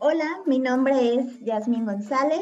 Hola, mi nombre es Yasmín González.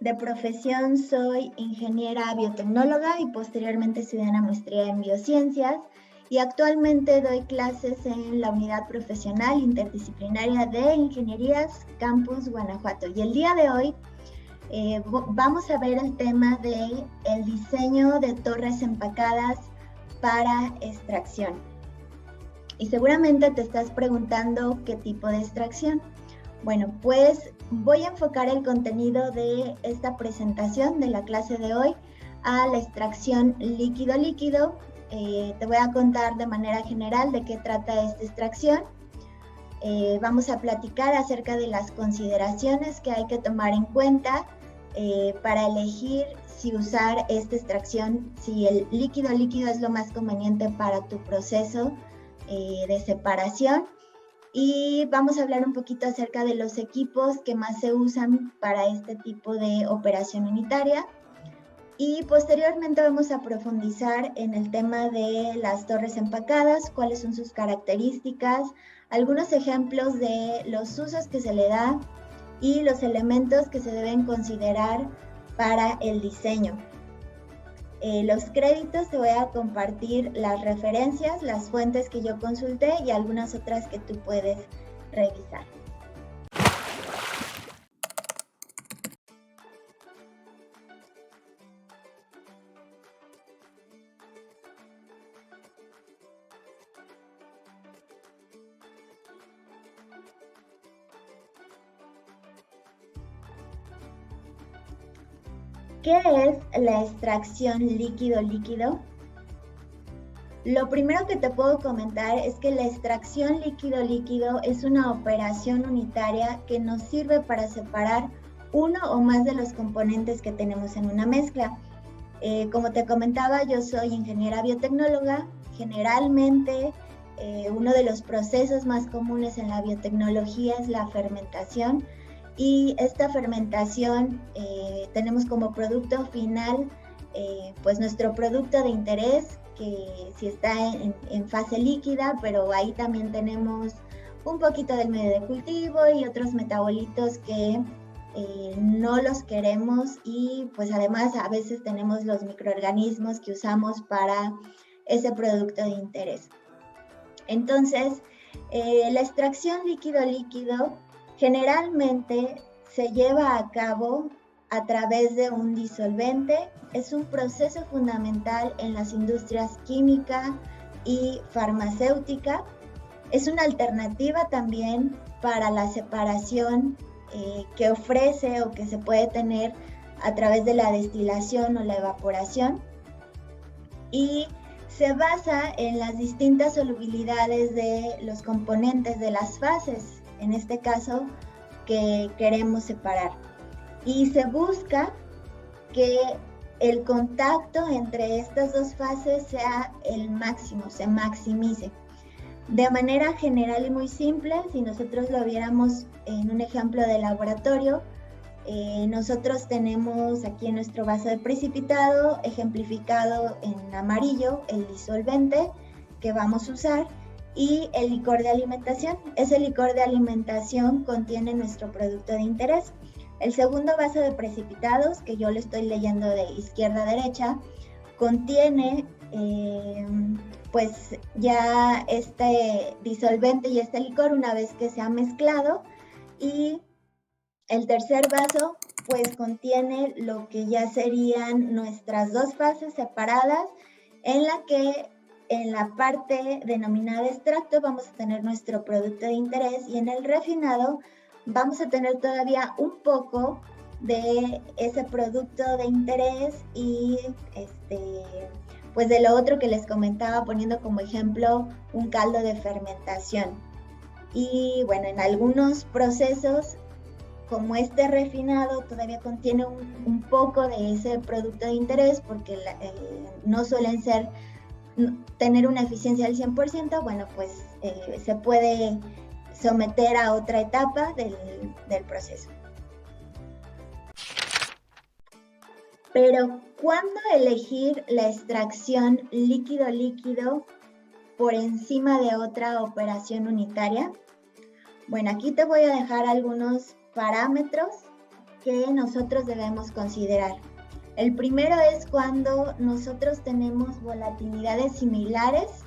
De profesión soy ingeniera biotecnóloga y posteriormente estudié una maestría en biociencias y actualmente doy clases en la unidad profesional interdisciplinaria de ingenierías Campus Guanajuato. Y el día de hoy vamos a ver el tema de el diseño de torres empacadas para extracción. Y seguramente te estás preguntando qué tipo de extracción. Bueno, pues voy a enfocar el contenido de esta presentación de la clase de hoy a la extracción líquido-líquido. Te voy a contar de manera general de qué trata esta extracción. Vamos a platicar acerca de las consideraciones que hay que tomar en cuenta para elegir si usar esta extracción, si el líquido-líquido es lo más conveniente para tu proceso de separación. Y vamos a hablar un poquito acerca de los equipos que más se usan para este tipo de operación unitaria. Y posteriormente vamos a profundizar en el tema de las torres empacadas, cuáles son sus características, algunos ejemplos de los usos que se le da y los elementos que se deben considerar para el diseño. Los créditos te voy a compartir las referencias, las fuentes que yo consulté y algunas otras que tú puedes revisar. ¿Qué es la extracción líquido-líquido? Lo primero que te puedo comentar es que la extracción líquido-líquido es una operación unitaria que nos sirve para separar uno o más de los componentes que tenemos en una mezcla. Como te comentaba, yo soy ingeniera biotecnóloga. Generalmente, uno de los procesos más comunes en la biotecnología es la fermentación. Y esta fermentación tenemos como producto final pues nuestro producto de interés, que si está en fase líquida, pero ahí también tenemos un poquito del medio de cultivo y otros metabolitos que no los queremos, y pues además a veces tenemos los microorganismos que usamos para ese producto de interés. Entonces, la extracción líquido-líquido generalmente se lleva a cabo a través de un disolvente. Es un proceso fundamental en las industrias química y farmacéutica. Es una alternativa también para la separación que ofrece o que se puede tener a través de la destilación o la evaporación. Y se basa en las distintas solubilidades de los componentes de las fases, en este caso, que queremos separar. Y se busca que el contacto entre estas dos fases sea el máximo, se maximice. De manera general y muy simple, si nosotros lo viéramos en un ejemplo de laboratorio, nosotros tenemos aquí en nuestro vaso de precipitado ejemplificado en amarillo el disolvente que vamos a usar y el licor de alimentación. Ese licor de alimentación contiene nuestro producto de interés. El segundo vaso de precipitados, que yo lo estoy leyendo de izquierda a derecha, contiene pues ya este disolvente y este licor una vez que se ha mezclado, y el tercer vaso pues contiene lo que ya serían nuestras dos fases separadas, en la que en la parte denominada extracto vamos a tener nuestro producto de interés, y en el refinado vamos a tener todavía un poco de ese producto de interés y pues de lo otro que les comentaba, poniendo como ejemplo un caldo de fermentación. Y bueno, en algunos procesos como este refinado todavía contiene un poco de ese producto de interés, porque no suelen tener una eficiencia del 100%, bueno, pues se puede someter a otra etapa del proceso. Pero, ¿cuándo elegir la extracción líquido-líquido por encima de otra operación unitaria? Bueno, aquí te voy a dejar algunos parámetros que nosotros debemos considerar. El primero es cuando nosotros tenemos volatilidades similares,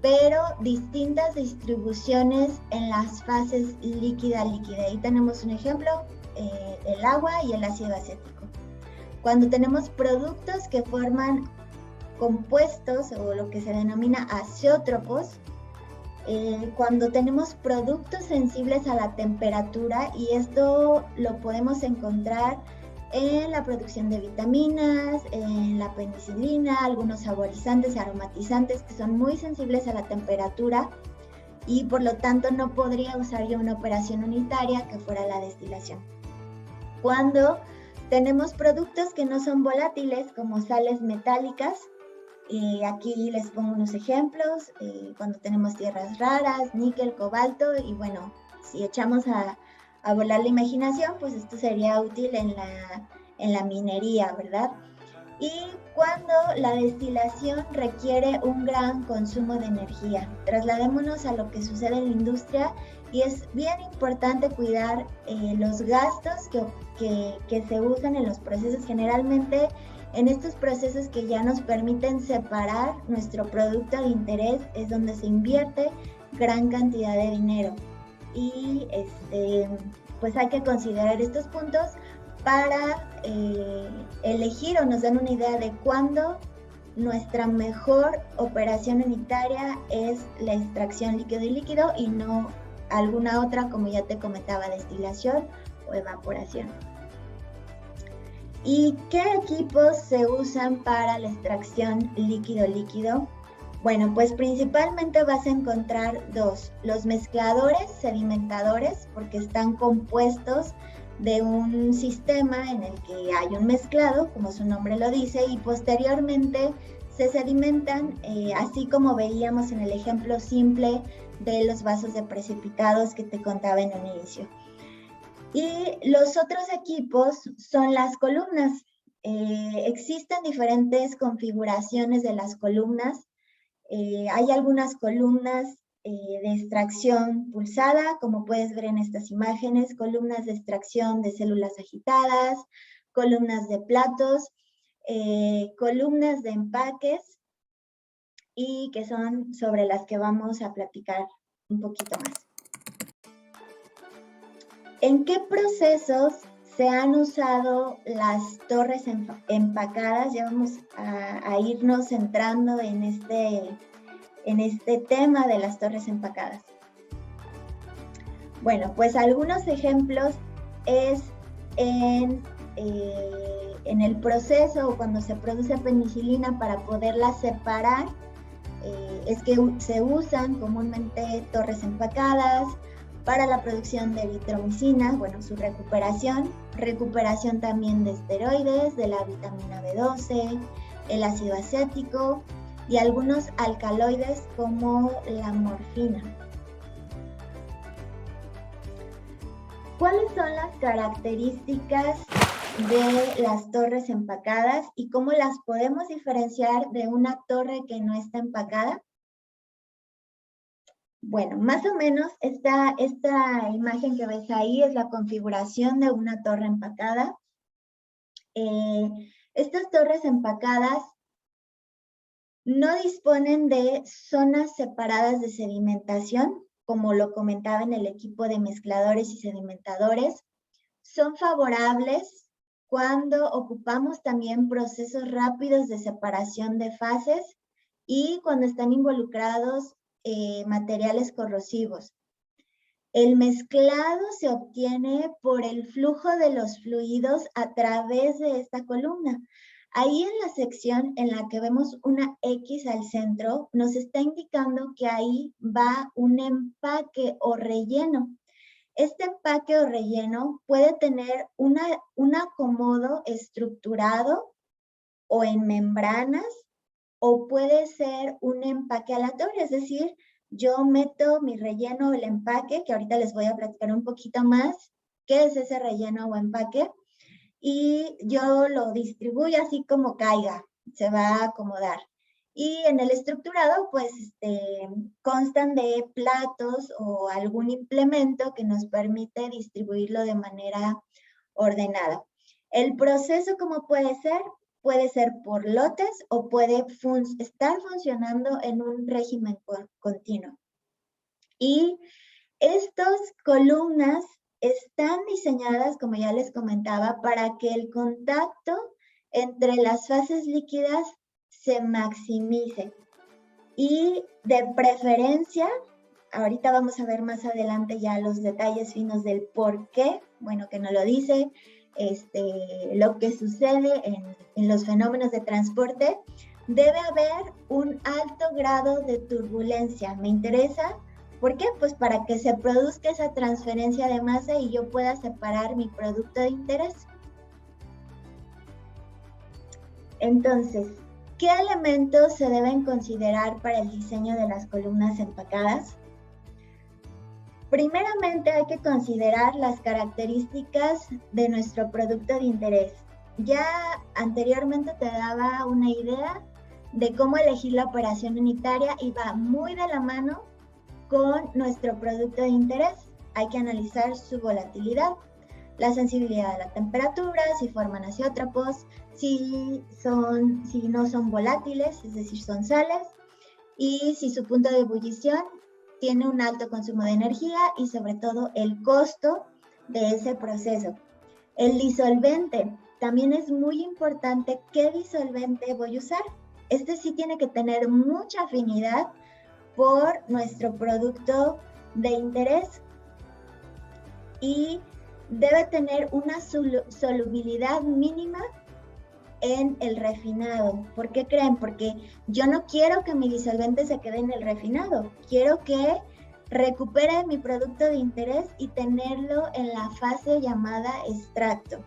pero distintas distribuciones en las fases líquida-líquida. Ahí tenemos un ejemplo, el agua y el ácido acético. Cuando tenemos productos que forman compuestos o lo que se denomina azeótropos, cuando tenemos productos sensibles a la temperatura, y esto lo podemos encontrar en la producción de vitaminas, en la penicilina, algunos saborizantes y aromatizantes que son muy sensibles a la temperatura, y por lo tanto no podría usar yo una operación unitaria que fuera la destilación. Cuando tenemos productos que no son volátiles, como sales metálicas, aquí les pongo unos ejemplos, cuando tenemos tierras raras, níquel, cobalto, y bueno, si echamos a volar la imaginación, pues esto sería útil en la minería, ¿verdad? Y cuando la destilación requiere un gran consumo de energía. Trasladémonos a lo que sucede en la industria, y es bien importante cuidar los gastos que se usan en los procesos. Generalmente en estos procesos que ya nos permiten separar nuestro producto de interés es donde se invierte gran cantidad de dinero, y pues hay que considerar estos puntos para elegir, o nos dan una idea de cuándo nuestra mejor operación unitaria es la extracción líquido y líquido, y no alguna otra, como ya te comentaba, destilación o evaporación. ¿Y qué equipos se usan para la extracción líquido-líquido? Bueno, pues principalmente vas a encontrar dos: los mezcladores sedimentadores, porque están compuestos de un sistema en el que hay un mezclado, como su nombre lo dice, y posteriormente se sedimentan, así como veíamos en el ejemplo simple de los vasos de precipitados que te contaba en un inicio. Y los otros equipos son las columnas. Existen diferentes configuraciones de las columnas. Hay algunas columnas de extracción pulsada, como puedes ver en estas imágenes, columnas de extracción de células agitadas, columnas de platos, columnas de empaques, y que son sobre las que vamos a platicar un poquito más. ¿En qué procesos se han usado las torres empacadas? Ya vamos a irnos centrando en este tema de las torres empacadas. Bueno, pues algunos ejemplos es en el proceso, o cuando se produce penicilina, para poderla separar, es que se usan comúnmente torres empacadas. Para la producción de eritromicina, bueno, su recuperación también de esteroides, de la vitamina B12, el ácido acético y algunos alcaloides como la morfina. ¿Cuáles son las características de las torres empacadas y cómo las podemos diferenciar de una torre que no está empacada? Bueno, más o menos esta imagen que ves ahí es la configuración de una torre empacada. Estas torres empacadas no disponen de zonas separadas de sedimentación, como lo comentaba en el equipo de mezcladores y sedimentadores. Son favorables cuando ocupamos también procesos rápidos de separación de fases y cuando están involucrados materiales corrosivos. El mezclado se obtiene por el flujo de los fluidos a través de esta columna. Ahí en la sección en la que vemos una X al centro, nos está indicando que ahí va un empaque o relleno. Este empaque o relleno puede tener un acomodo estructurado o en membranas, o puede ser un empaque aleatorio, es decir, yo meto mi relleno o el empaque, que ahorita les voy a platicar un poquito más qué es ese relleno o empaque, y yo lo distribuyo así como caiga, se va a acomodar. Y en el estructurado, pues, constan de platos o algún implemento que nos permite distribuirlo de manera ordenada. El proceso, ¿cómo puede ser? Puede ser por lotes o puede estar funcionando en un régimen continuo. Y estas columnas están diseñadas, como ya les comentaba, para que el contacto entre las fases líquidas se maximice. Y de preferencia, ahorita vamos a ver más adelante ya los detalles finos del por qué, bueno, que no lo dice, lo que sucede en los fenómenos de transporte, debe haber un alto grado de turbulencia. Me interesa, ¿por qué? Pues para que se produzca esa transferencia de masa y yo pueda separar mi producto de interés. Entonces, ¿qué elementos se deben considerar para el diseño de las columnas empacadas? Primeramente hay que considerar las características de nuestro producto de interés. Ya anteriormente te daba una idea de cómo elegir la operación unitaria y va muy de la mano con nuestro producto de interés. Hay que analizar su volatilidad, la sensibilidad a la temperatura, si forman azeótropos, si no son volátiles, es decir, son sales, y si su punto de ebullición tiene un alto consumo de energía y sobre todo el costo de ese proceso. El disolvente, también es muy importante qué disolvente voy a usar. Este sí tiene que tener mucha afinidad por nuestro producto de interés y debe tener una solubilidad mínima en el refinado. ¿Por qué creen? Porque yo no quiero que mi disolvente se quede en el refinado. Quiero que recupere mi producto de interés y tenerlo en la fase llamada extracto.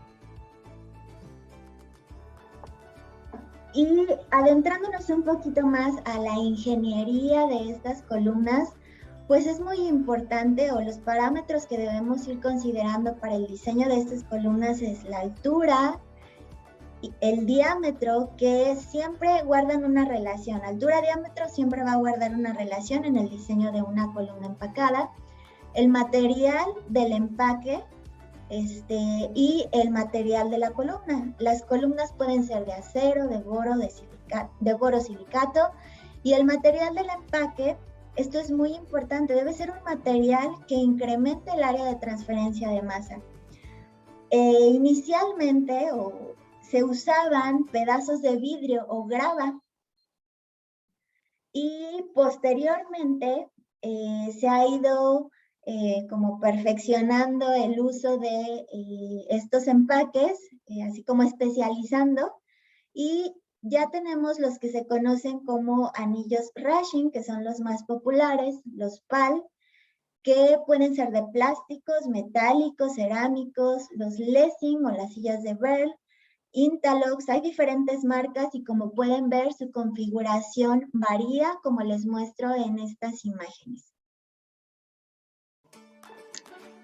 Y adentrándonos un poquito más a la ingeniería de estas columnas, pues es muy importante, o los parámetros que debemos ir considerando para el diseño de estas columnas es la altura, el diámetro, que siempre guardan una relación. Altura-diámetro siempre va a guardar una relación en el diseño de una columna empacada. El material del empaque y el material de la columna. Las columnas pueden ser de acero, de borosilicato, y el material del empaque, esto es muy importante, debe ser un material que incremente el área de transferencia de masa. Inicialmente se usaban pedazos de vidrio o grava y posteriormente se ha ido como perfeccionando el uso de estos empaques, así como especializando, y ya tenemos los que se conocen como anillos Rushing, que son los más populares, los PAL, que pueden ser de plásticos, metálicos, cerámicos, los Lessing o las sillas de Berl, Interlocks. Hay diferentes marcas y como pueden ver su configuración varía, como les muestro en estas imágenes.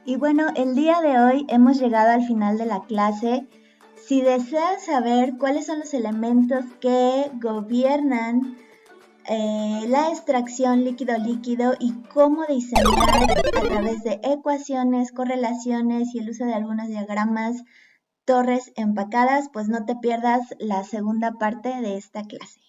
Y bueno, el día de hoy hemos llegado al final de la clase. Si deseas saber cuáles son los elementos que gobiernan la extracción líquido-líquido y cómo diseñar a través de ecuaciones, correlaciones y el uso de algunos diagramas torres empacadas, pues no te pierdas la segunda parte de esta clase.